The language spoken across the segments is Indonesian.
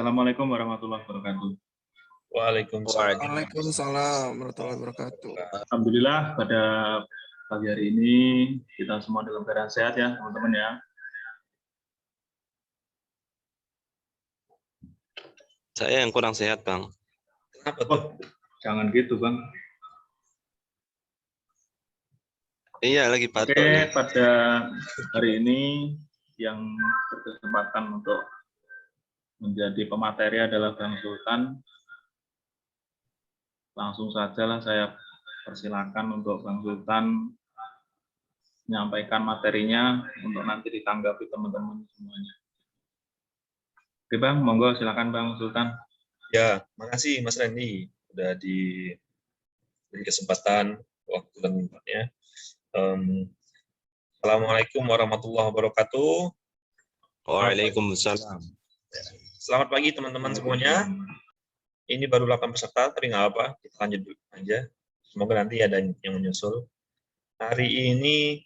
Assalamualaikum warahmatullahi wabarakatuh. Waalaikumsalam. Waalaikumsalam warahmatullahi wabarakatuh. Alhamdulillah pada pagi hari ini kita semua dalam keadaan sehat ya teman-teman ya. Saya yang kurang sehat, Bang. Kenapa tuh? Oh, jangan gitu Bang. Iya, lagi batuk. Oke, pada hari ini yang berkesempatan untuk menjadi pemateri adalah Bang Sultan. Langsung sajalah saya persilakan untuk Bang Sultan menyampaikan materinya untuk nanti ditanggapi teman-teman semuanya. Oke Bang, monggo silakan Bang Sultan. Ya, makasih Mas Randy udah diberi kesempatan waktu dan tempatnya. Assalamualaikum warahmatullahi wabarakatuh. Waalaikumsalam. Selamat pagi teman-teman semuanya. Ini baru 8 peserta, tapi nggak apa, kita lanjut dulu aja. Semoga nanti ada yang menyusul. Hari ini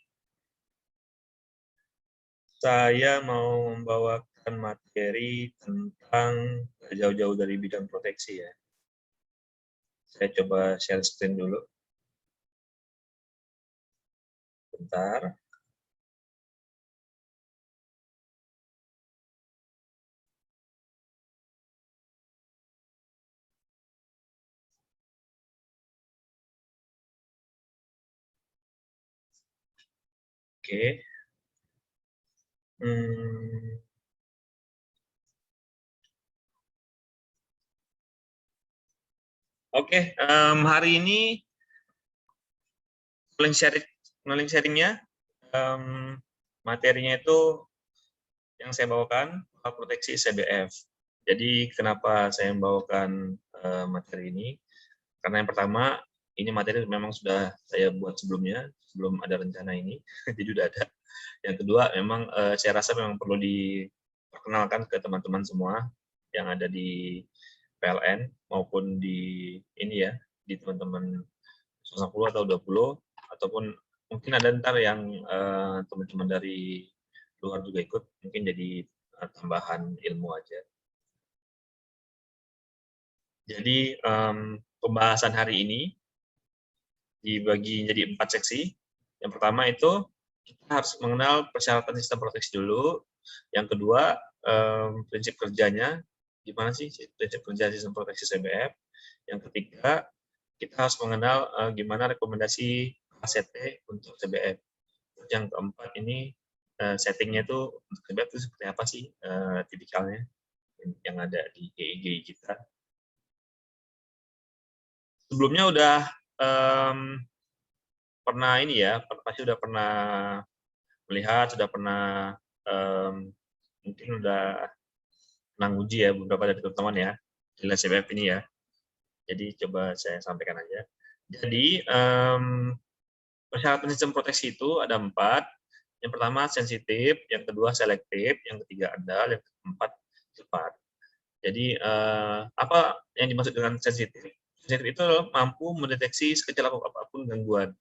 saya mau membawakan materi tentang jauh-jauh dari bidang proteksi ya. Saya coba share screen dulu. Bentar. Oke. Oke, hari ini knowledge sharingnya, materinya itu yang saya bawakan proteksi CBF. Jadi kenapa saya membawakan materi ini? Karena yang pertama, ini materi memang sudah saya buat sebelumnya, sebelum ada rencana ini, jadi sudah ada. Yang kedua, memang saya rasa memang perlu diperkenalkan ke teman-teman semua yang ada di PLN maupun di ini ya, di teman-teman 10 atau 20, ataupun mungkin ada ntar yang teman-teman dari luar juga ikut, mungkin jadi tambahan ilmu aja. Jadi pembahasan hari ini dibagi jadi 4 seksi. Yang pertama itu kita harus mengenal persyaratan sistem proteksi dulu. Yang kedua, prinsip kerjanya, gimana sih prinsip kerja sistem proteksi CBF. Yang ketiga, kita harus mengenal gimana rekomendasi ACT untuk CBF. Yang keempat ini, settingnya itu untuk CBF itu seperti apa sih tipikalnya yang ada di GI kita. Sebelumnya udah pernah ini ya, pasti udah pernah melihat, sudah pernah mungkin udah pernah nguji ya beberapa dari teman-teman ya di CBF ini ya. Jadi coba saya sampaikan aja. Jadi persyaratan sistem proteksi itu ada 4. Yang pertama sensitif, yang kedua selektif, yang ketiga andal, yang keempat cepat. Jadi apa yang dimaksud dengan sensitif? Sensitif itu mampu mendeteksi sekecil apapun gangguan.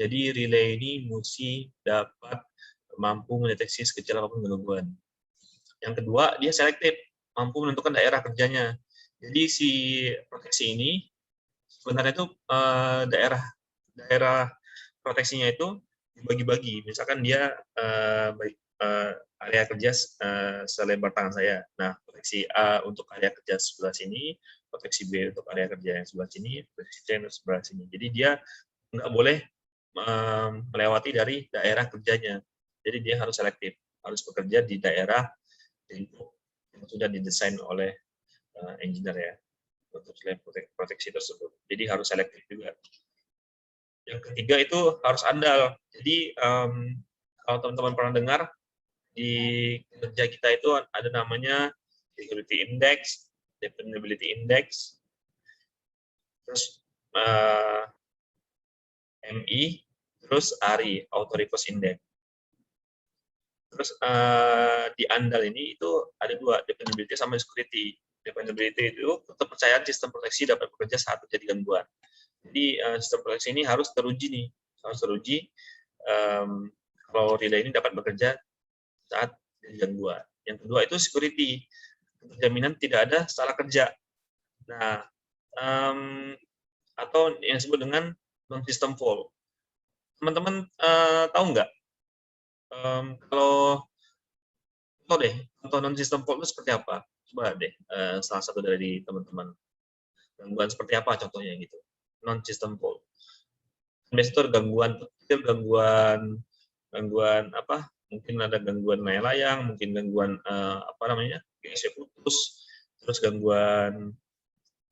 Jadi relay ini mesti dapat mampu mendeteksi sekecil apapun gangguan. Yang kedua, dia selektif, mampu menentukan daerah kerjanya. Jadi si proteksi ini sebenarnya itu daerah proteksinya itu dibagi-bagi. Misalkan dia area kerja selebar tangan saya. Nah, proteksi A untuk area kerja sebelah sini, proteksi B untuk area kerja yang sebelah sini, proteksi C untuk sebelah sini. Jadi dia nggak boleh melewati dari daerah kerjanya. Jadi dia harus selektif, harus bekerja di daerah yang sudah didesain oleh engineer ya untuk proteksi tersebut. Jadi harus selektif juga. Yang ketiga itu harus andal. Jadi kalau teman-teman pernah dengar di kerja kita itu ada namanya security index, dependability index, terus MI, terus ARI, auto reverse index. Terus di andal ini itu ada 2, dependability sama security. Dependability itu kepercayaan sistem proteksi dapat bekerja saat terjadi gangguan. Jadi sistem proteksi ini harus teruji nih, harus teruji kalau relay ini dapat bekerja saat terjadi gangguan. Yang kedua itu security. jaminan tidak ada salah kerja. Nah, atau yang disebut dengan non-system fault. Teman-teman tahu nggak kalau deh contoh non-system fault itu seperti apa? Coba deh salah satu dari teman-teman, gangguan seperti apa contohnya gitu, non-system fault. Biasanya itu ada gangguan petir, gangguan apa? Mungkin ada gangguan layang, mungkin gangguan apa namanya, GSW putus, terus gangguan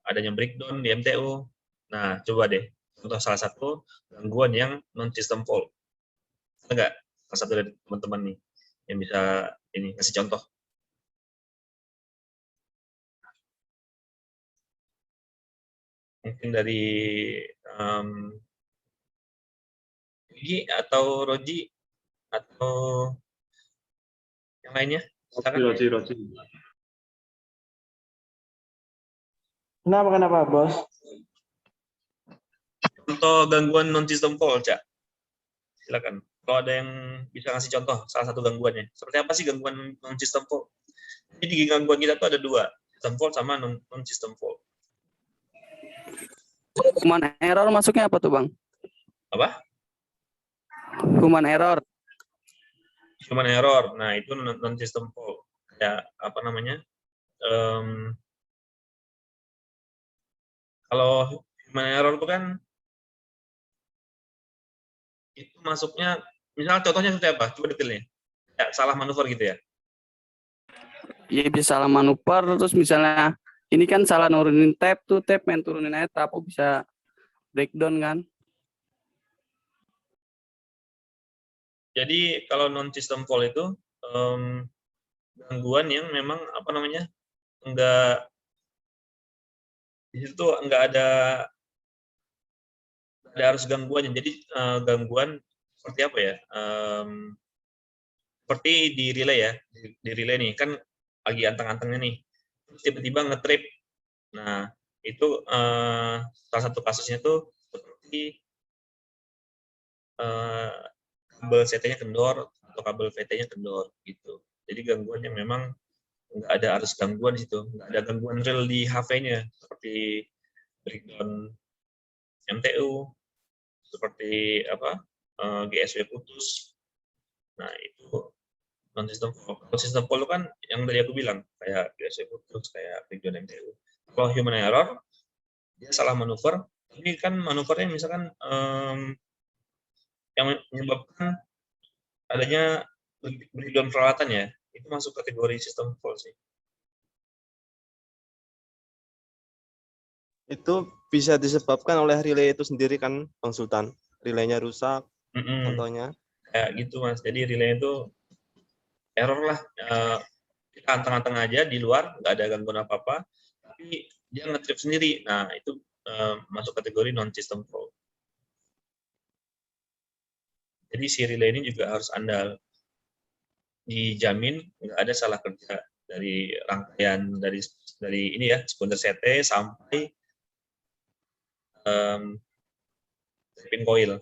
adanya breakdown di MTU. Nah, coba deh contoh salah satu gangguan yang non-system fault. Ada nggak salah satu dari teman-teman nih yang bisa ini kasih contoh? Mungkin dari Gigi atau Roji atau yang lainnya. Silakan. Roji. Kenapa, Bos? Contoh gangguan non-system fault, Cak. Silakan. Kalau ada yang bisa ngasih contoh salah satu gangguannya. Seperti apa sih gangguan non-system fault? Jadi gangguan kita tuh ada dua, system fault sama non-system fault. Human error masuknya apa tuh, Bang? Apa? Human error. Human error. Nah, itu non-system fault. Kayak apa namanya? Kalau human error itu kan itu masuknya, misalnya contohnya seperti apa? Coba detailnya. Ya, salah manuver gitu ya? Ya bisa salah manuver, terus misalnya ini kan salah nurunin tab tuh, tab main turunin aja, tapu bisa breakdown kan? Jadi kalau non-system fault itu gangguan yang memang apa namanya, enggak, di situ enggak ada harus gangguannya. Jadi gangguan seperti apa ya? Seperti di relay ya, di relay nih kan lagi anteng-antengnya nih, terus tiba-tiba nge-trip. Nah itu salah satu kasusnya tuh seperti kabel CT-nya kendor atau kabel VT-nya kendor gitu. Jadi gangguan yang memang nggak ada arus gangguan di situ, nggak ada gangguan real di HV-nya seperti breakdown MTU, seperti apa GSW putus. Nah itu non-system fault. Non-system fault kan yang tadi aku bilang kayak GSW putus, kayak breakdown MTU. Kalau human error dia salah manuver. Ini kan manuvernya misalkan yang menyebabkan adanya breakdown peralatan ya, itu masuk kategori sistem fault sih. Itu bisa disebabkan oleh relay itu sendiri kan, Bang Sultan? Relaynya rusak, contohnya. Kayak gitu Mas, jadi relay itu error lah. Kita anteng-anteng aja di luar, nggak ada gangguan apa-apa, tapi dia nge-trip sendiri. Nah, itu masuk kategori non-system fault. Jadi si relay ini juga harus andal. Dijamin nggak ada salah kerja dari rangkaian dari ini ya, sponsor CT sampai pin coil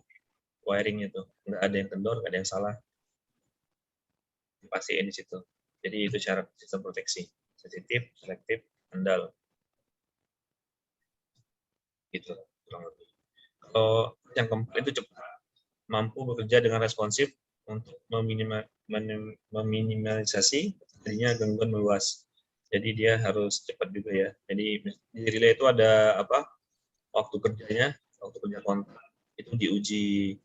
wiring itu nggak ada yang kendor, nggak ada yang salah, pastiin di situ. Jadi itu syarat sistem proteksi, sensitif, selektif, andal, gitu kurang lebih. Kalau yang keempat itu cepat, mampu bekerja dengan responsif untuk meminimalisasi jadinya gangguan meluas. Jadi dia harus cepat juga ya. Jadi di relay itu ada apa? Waktu kerjanya, waktu kerja kontak itu diuji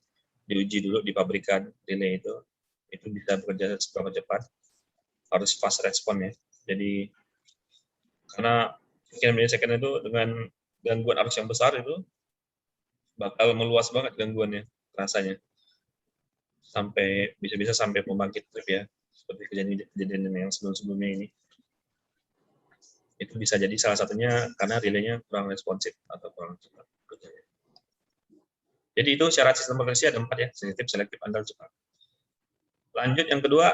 dulu di pabrikan relay itu bisa bekerja seberapa cepat, harus fast respon ya. Jadi karena sekian milisecond itu dengan gangguan arus yang besar itu bakal meluas banget gangguannya rasanya, sampai bisa-bisa sampai pembangkit trip ya, seperti kejadian yang sebelum-sebelumnya ini. Itu bisa jadi salah satunya karena relaynya kurang responsif atau kurang cepat kerjanya. Jadi itu syarat sistem proteksi ada 4 ya, sensitif, selektif, andal, cepat. Lanjut yang kedua,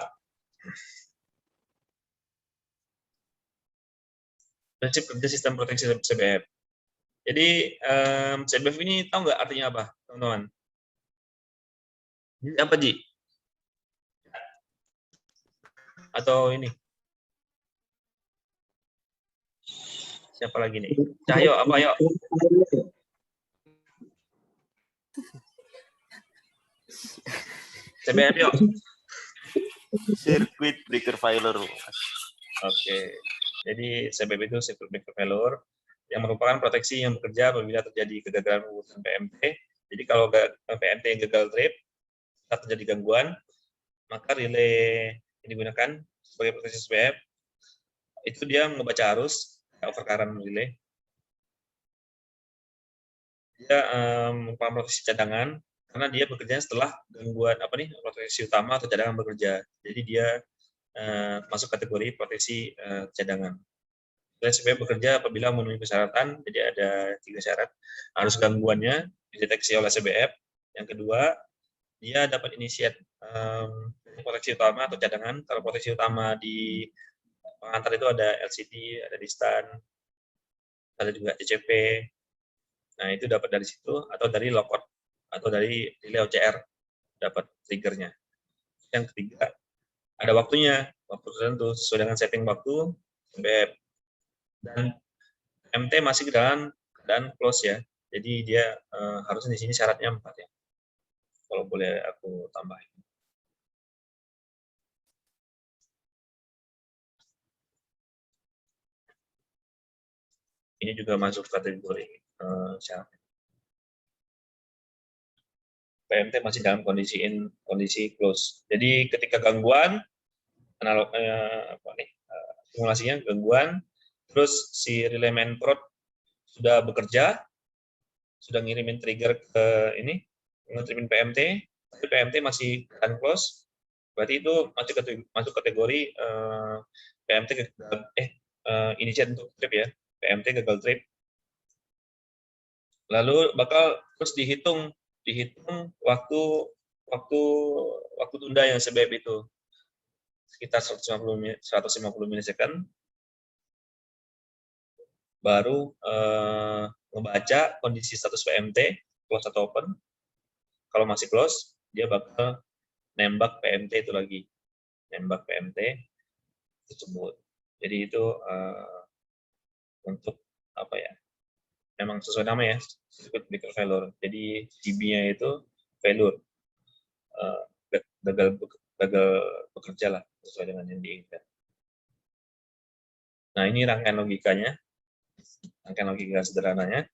prinsip kerja sistem proteksi CBF. Jadi CBF ini tahu nggak artinya apa, teman-teman? Apa, Ji? Atau ini? Siapa lagi nih? Cahyo, apa yuk? CBF yuk. Circuit breaker failure. Oke. Jadi CBF itu circuit breaker failure yang merupakan proteksi yang bekerja apabila terjadi kegagalan urusan PMT. Jadi kalau PMT yang gagal trip, saat terjadi gangguan, maka relay yang digunakan sebagai proteksi CBF itu dia membaca arus overcurrent relay. Dia merupakan proteksi cadangan karena dia bekerja setelah gangguan proteksi utama atau cadangan bekerja. Jadi dia masuk kategori proteksi cadangan. CBF bekerja apabila memenuhi persyaratan. Jadi ada 3 syarat. Harus gangguannya dideteksi oleh CBF. Yang kedua, dia dapat inisiat proteksi utama atau cadangan. Kalau proteksi utama di pengantar itu ada LCD, ada distan, ada juga CCP. Nah, itu dapat dari situ, atau dari lockout, atau dari relay OCR, dapat triggernya. Yang ketiga, ada waktunya, waktu tertentu, sesuai dengan setting waktu, CBF. Dan MT masih dalam keadaan close ya, jadi dia harusnya di sini syaratnya 4 ya, kalau boleh aku tambahin. Ini juga masuk kategori syarat. PMT masih dalam kondisi close. Jadi ketika gangguan, simulasinya gangguan, terus si relay main prod sudah bekerja, sudah ngirimin trigger ke ini, ngirimin PMT, tapi PMT masih close, berarti itu masuk kategori PMT inisiat untuk trip ya, PMT gagal trip. Lalu bakal terus dihitung waktu tunda yang CBF itu sekitar 150 milisecond, baru ngebaca kondisi status PMT close atau open. Kalau masih close, dia bakal nembak PMT itu lagi, nembak PMT tersebut. Jadi itu untuk apa ya? Memang sesuai nama ya, circuit breaker failure. Jadi CB-nya itu failure, gagal bekerja lah sesuai dengan yang diinginkan. Nah, ini rangkaian logikanya, rangkaian logika sederhananya.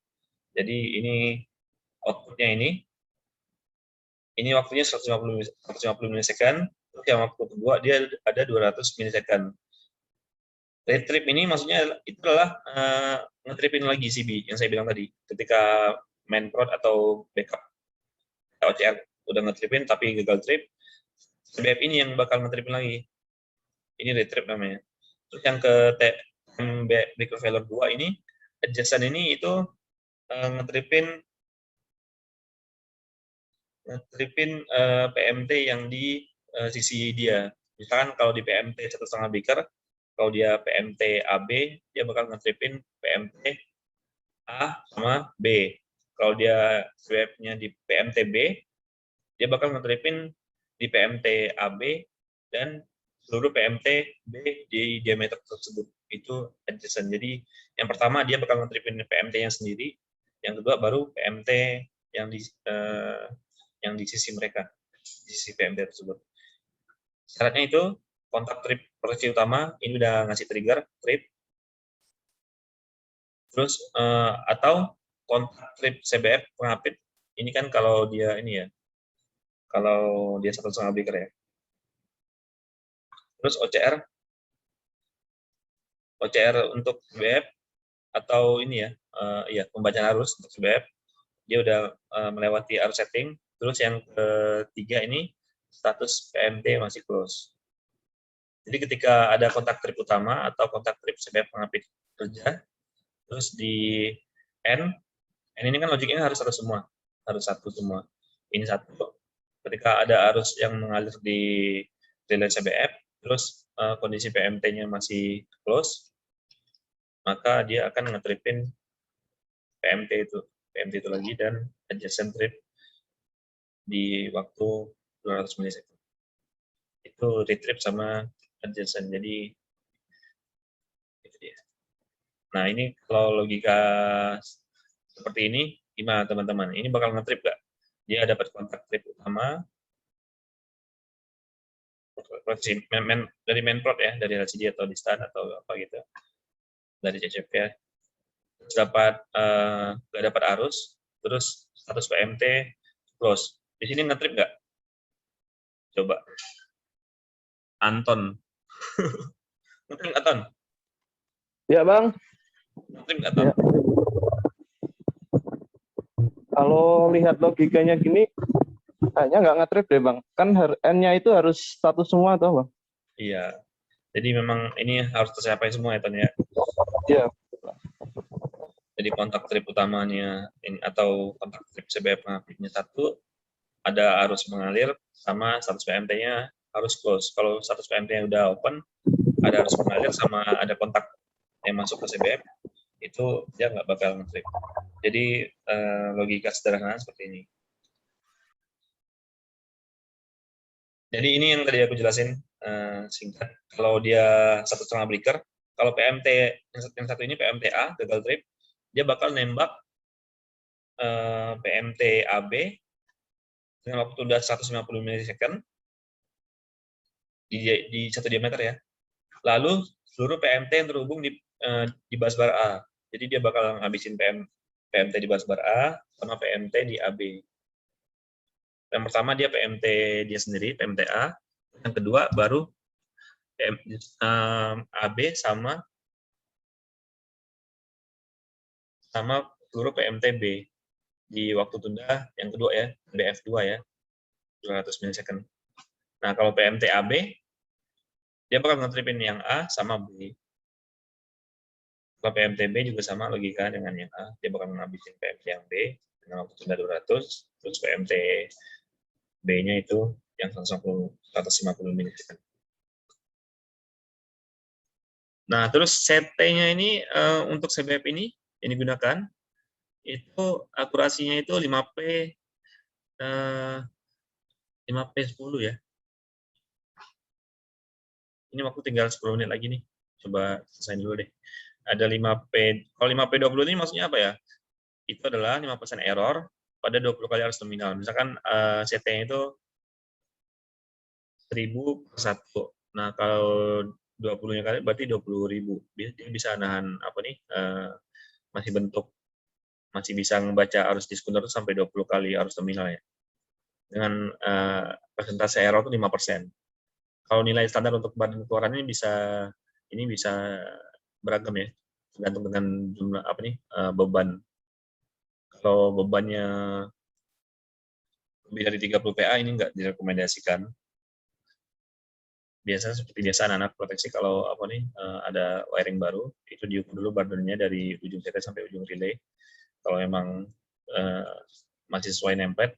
Jadi ini outputnya ini waktunya 150 milisecond, terus yang waktu kedua dia ada 200 milisecond. Retrip ini maksudnya itu adalah ngetripin lagi CB yang saya bilang tadi. Ketika main prod atau backup OCR udah ngetripin tapi gagal trip, CBF ini yang bakal ngetripin lagi. Ini retrip namanya. Terus yang ke breaker failure 2 ini, adjacent ini itu ngetripin PMT yang di sisi dia. Misalkan kalau di PMT 1,5 breaker, kalau dia PMT AB, dia bakal ngetripin PMT A sama B. Kalau dia swap-nya di PMT B, dia bakal ngetripin di PMT AB dan seluruh PMT B di diameter tersebut. Itu adjacent. Jadi yang pertama dia bakal ngetripin PMT-nya sendiri, yang kedua baru PMT yang di sisi mereka, di sisi PMT tersebut. Syaratnya itu kontak trip proteksi utama ini udah ngasih trigger trip, terus atau kontak trip CBF pengapit ini kan kalau dia ini ya, kalau dia 1,5 breaker ya. Terus OCR untuk CBF atau ini ya, pembacaan arus untuk CBF dia udah melewati arus setting. Terus yang ketiga ini status PMT masih close. Jadi ketika ada kontak trip utama atau kontak trip CBF pengapit kerja, terus di N ini kan logiknya harus semua, harus satu semua. Ini satu. Ketika ada arus yang mengalir di relay CBF, terus kondisi PMT-nya masih close, maka dia akan ngetripin PMT itu lagi dan adjacent trip di waktu 200 milisecond. Itu retrip sama adjacent. Jadi itu dia. Nah, ini kalau logika seperti ini, gimana teman-teman? Ini bakal nge-trip nggak? Dia dapat kontak trip utama, dari main prod ya, dari LCD atau di start atau apa gitu, dari CCP ya. Terus nggak dapat arus, terus status PMT close. Di sini nge-trip nggak? Coba. Anton. Nge-trip nggak, Anton? Ya Bang, Nge-trip nggak, Anton? ya. Kalau lihat logikanya gini, kayaknya nggak nge-trip deh Bang. Kan N-nya itu harus satu semua toh Bang? Iya. Jadi memang ini harus tercapai semua ya, Ton ya. Iya. Jadi kontak trip utamanya ini, atau kontak trip CBF pengaktifnya satu, ada arus mengalir, sama status PMT-nya harus close. Kalau status PMT-nya udah open, ada arus mengalir sama ada kontak yang masuk ke CBF, itu dia nggak bakal nge-trip. Jadi logika sederhana seperti ini. Jadi ini yang tadi aku jelasin singkat. Kalau dia 1,5 breaker, kalau PMT yang satu ini PMTA gagal trip, dia bakal nembak PMT AB dengan waktu udah 150 milisecond di satu diameter ya. Lalu seluruh PMT yang terhubung di busbar A. Jadi dia bakal ngabisin PMT di busbar A sama PMT di AB. Yang pertama dia PMT dia sendiri, PMTA. Yang kedua baru AB sama seluruh PMTB di waktu tunda yang kedua ya, BF2 ya, 200 milisecond. Nah, kalau PMTAB, dia bakal nge-tripin yang A sama B. Kalau PMTB juga sama logika dengan yang A, dia bakal ngabisin PMT yang B dengan waktu tunda 200, terus PMTB-nya itu yang 150 milisecond. Nah, terus CT-nya ini untuk CBF ini yang digunakan, itu akurasinya itu 5P 5P10 ya. Ini waktu tinggal 10 menit lagi nih. Coba selesai dulu deh. Ada 5P, kalau 5P20 ini maksudnya apa ya? Itu adalah 5% error pada 20 kali arus terminal. Misalkan CT-nya itu 1000 per 1. Nah, kalau 20-nya kali berarti 20.000. Dia bisa nahan apa nih? Masih bisa membaca arus diskunder itu sampai 20 kali arus terminal ya. Dengan persentase error itu 5%. Kalau nilai standar untuk badan keluarannya bisa beragam ya, tergantung dengan jumlah beban. Kalau bebannya lebih dari 30 PA ini nggak direkomendasikan. Biasanya seperti biasa anak-anak proteksi kalau ada wiring baru itu diukur dulu badannya dari ujung CT sampai ujung relay. Kalau memang masih sesuai template,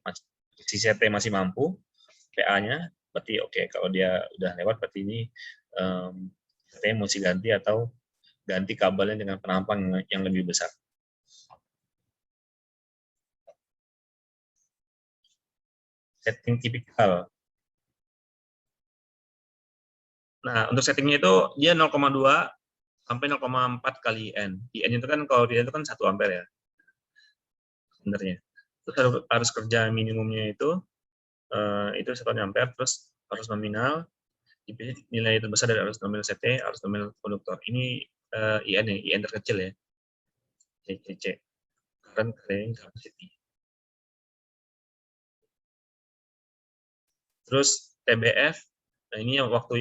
si CT masih mampu PA-nya, berarti oke. Kalau dia udah lewat, berarti ini CT mesti ganti atau ganti kabelnya dengan penampang yang lebih besar. Setting tipikal. Nah, untuk settingnya itu dia 0,2 sampai 0,4 kali N. Di N itu kan kalau di N itu kan 1 ampere ya. Sebenarnya. Terus harus kerja minimumnya itu 1 ampere, terus arus nominal, nilai terbesar dari arus nominal CT, arus nominal konduktor. Ini IN ya, IN terkecil ya. CC. Current carrying capacity. Terus TBF, nah ini waktu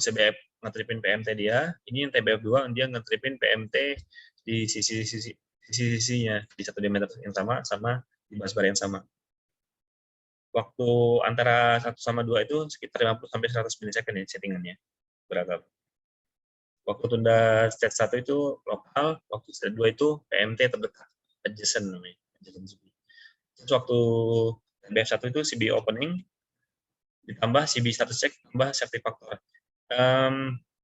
CBF ngetripin PMT dia, ini yang TBF2 dia ngetripin PMT di sisi-sisinya di satu diameter yang sama di busbar yang sama. Waktu antara 1 sama 2 itu sekitar 50 sampai 100 milisecond ya settingannya. Beragam. Waktu tunda stage 1 itu lokal, waktu stage 2 itu PMT terdekat, adjacent namanya. Terus waktu TBF1 itu CB opening, ditambah CB status check, tambah safety factor.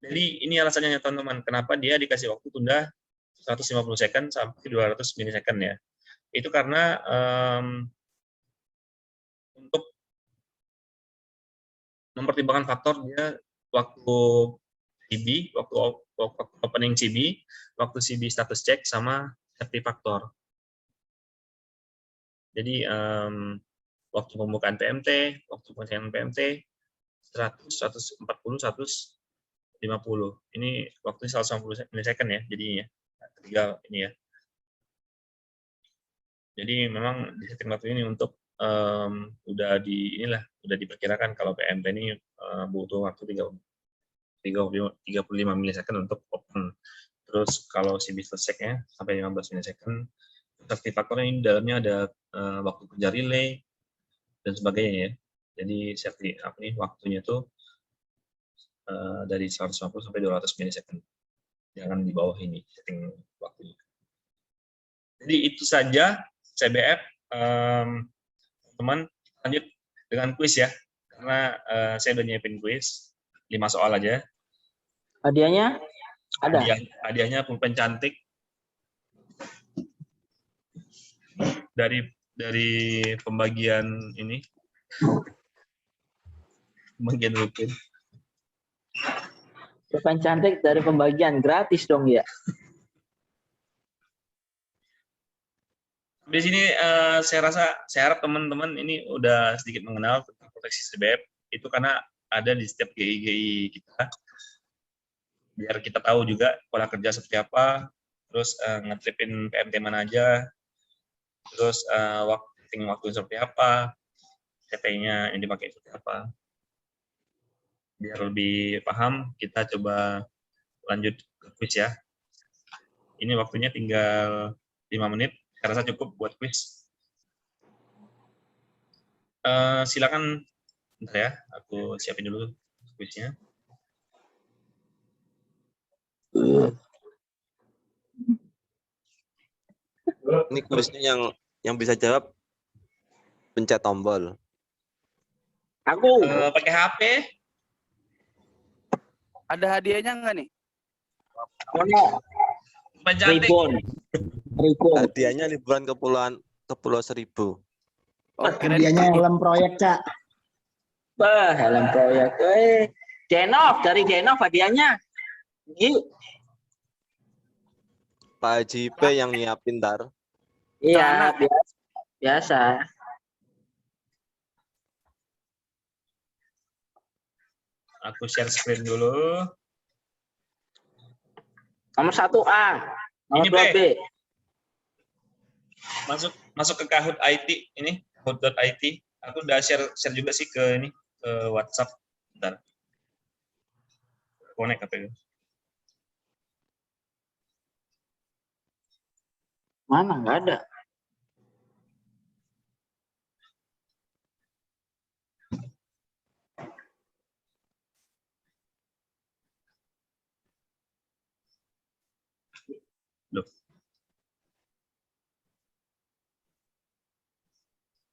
Jadi ini alasannya teman-teman, kenapa dia dikasih waktu tunda 150 second sampai 200 milisecond ya. Itu karena untuk mempertimbangkan faktor dia waktu CB, waktu opening CB, waktu CB status check, sama safety factor. Jadi waktu pembukaan PMT, waktu pengecekan PMT 100, 140, 150. Ini waktunya 150 milisecond ya, jadinya ketiga ini ya. Jadi memang di setting waktu ini untuk udah diperkirakan kalau PMT ini butuh waktu 35 milisecond untuk open. Terus kalau CB check-nya sampai 15 milisecond. Safety factor ini dalamnya ada waktu kerja relay dan sebagainya ya. Jadi safety waktunya tuh dari 150 sampai 200 milisecond. Jangan di bawah ini setting waktunya. Jadi itu saja CBF. Teman, lanjut dengan kuis ya. Karena saya udah nyiapin kuis 5 soal aja. Hadiahnya ada. Hadiahnya pulpen cantik dari pembagian ini. Pembagian rutin. Pulpen cantik dari pembagian gratis dong ya. Di sini saya harap teman-teman ini udah sedikit mengenal tentang proteksi CBF itu karena ada di setiap GI kita. Biar kita tahu juga pola kerja seperti apa, terus ngetripin PMT mana aja, terus waktu seperti apa, CT-nya yang dipakai seperti apa. Biar lebih paham, kita coba lanjut ke quiz ya. Ini waktunya tinggal 5 menit. Saya rasa cukup buat quiz. Silakan, bentar ya, aku siapin dulu quiznya. Ini kuisnya yang bisa jawab pencet tombol. Aku Pakai HP. Ada hadiahnya nggak nih? ono Cantik. Ribon. Hadiahnya liburan ke Pulau Seribu. Oh, kirain Hadiahnya helm proyek, Cak. Bah, helm proyek. Jenov dari Jenov hadiahnya. Yuk. Pak Haji P yang nyiapin ntar. Iya, biasa. Aku share screen dulu. Nomor 1A, nomor Ini 2B. Masuk ke Kahoot IT ini, kahoot.it. Aku udah share juga sih ke ini, ke WhatsApp. Bentar. Connect apa itu? Mana nggak ada? Loh.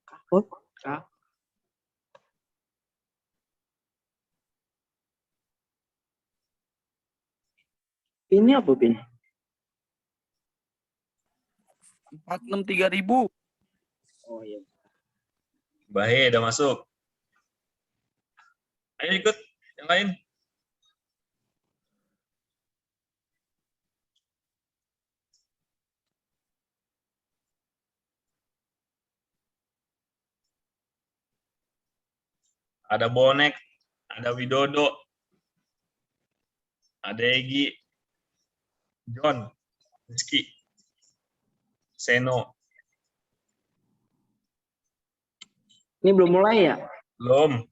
Kahoot. Ini apa ini? 463.000. Oh iya. Bahe udah masuk. Ayo ikut yang lain. Ada Bonek, ada Widodo, ada Egi, John, Rizky, Seno. Ini belum mulai ya? Belum.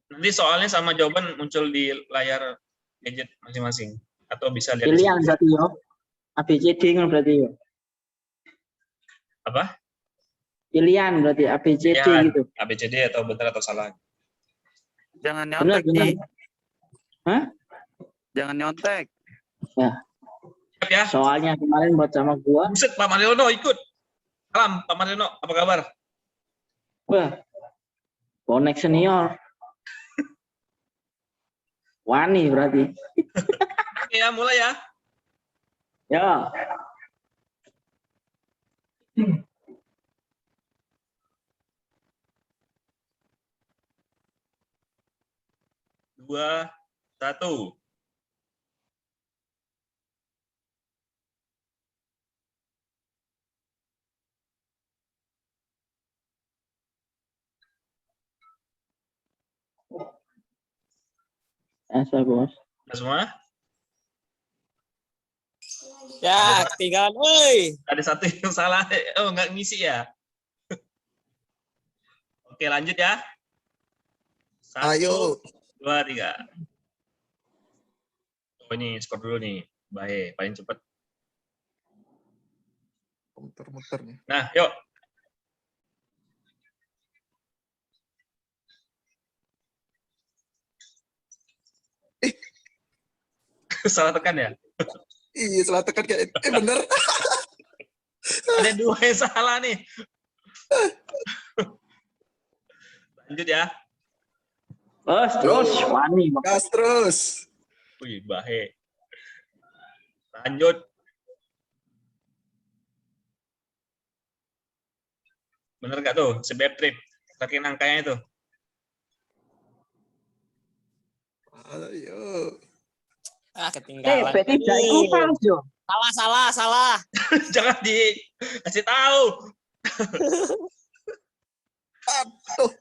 Nanti soalnya sama jawaban muncul di layar gadget masing-masing. Atau bisa lihat di Pilihan sini. berarti yo. ABCD kan berarti yo. Apa? Pilihan berarti ABCD Pilihan, gitu. ABCD atau benar atau salah. Jangan Benar, nyontek, Ji. Hah? Jangan nyontek. Ya. Siap ya? Soalnya kemarin buat sama gua. Buset, Pak Mariono ikut. Salam, Pak Mariono. Apa kabar? Wah. Bonek senior. Wani berarti. Oke ya, mulai ya. Ya. 2, 1. Saya bos. Udah semua? Ya, ketinggalan, woi. Ada satu yang salah. Oh, nggak ngisi ya? Oke, lanjut ya. 1, Ayo. 2, 3. Oh, ini skor dulu nih. Baik, paling cepat. Muter-muter nih. Nah, yuk. Salah tekan ya? Iya, salah tekan kayak bener. Ada 2 yang salah nih. Lanjut ya. Bos, terus wani. Gas terus. Wih, bahe. Lanjut. Bener gak tuh? Sebab trip. Saking angkanya itu. Ayo. Ketinggalan. tidak itu palsu. Salah. Jangan dikasih tahu. Aduh.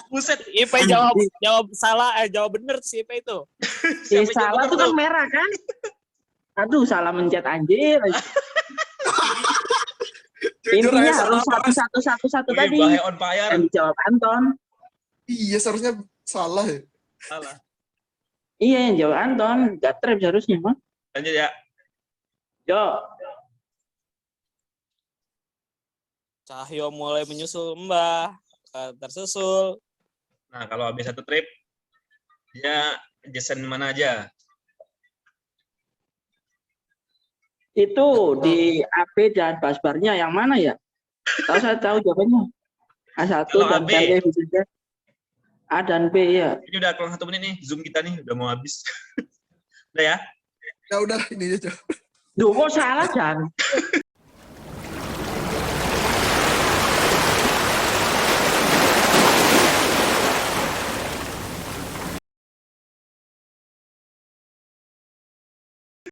Buset. IP jawab salah, jawab bener si IP itu. Siapa Salah yang tuh kan merah kan? Aduh, salah mencet anjir. Jujur Intinya aja harus salah. satu Wih, tadi. bahe on fire. Yang dijawab Anton. Iya, seharusnya salah ya. Salah. Iya, yang jawab Anton. Gak trap seharusnya, mah. Lanjut ya. Yo, Cahyo mulai menyusul Mbah. Tersusul. Nah, kalau habis satu trip, dia adjacent mana aja? itu di AB dan basbarnya yang mana ya? Saya tahu jawabannya. A1 Kalau dan AB. B bisa saja. A dan B ya. Ini udah kurang 1 menit nih, Zoom kita nih udah mau habis. Udah ya? Ya udah, ini aja. Duh, kok salah, Jan?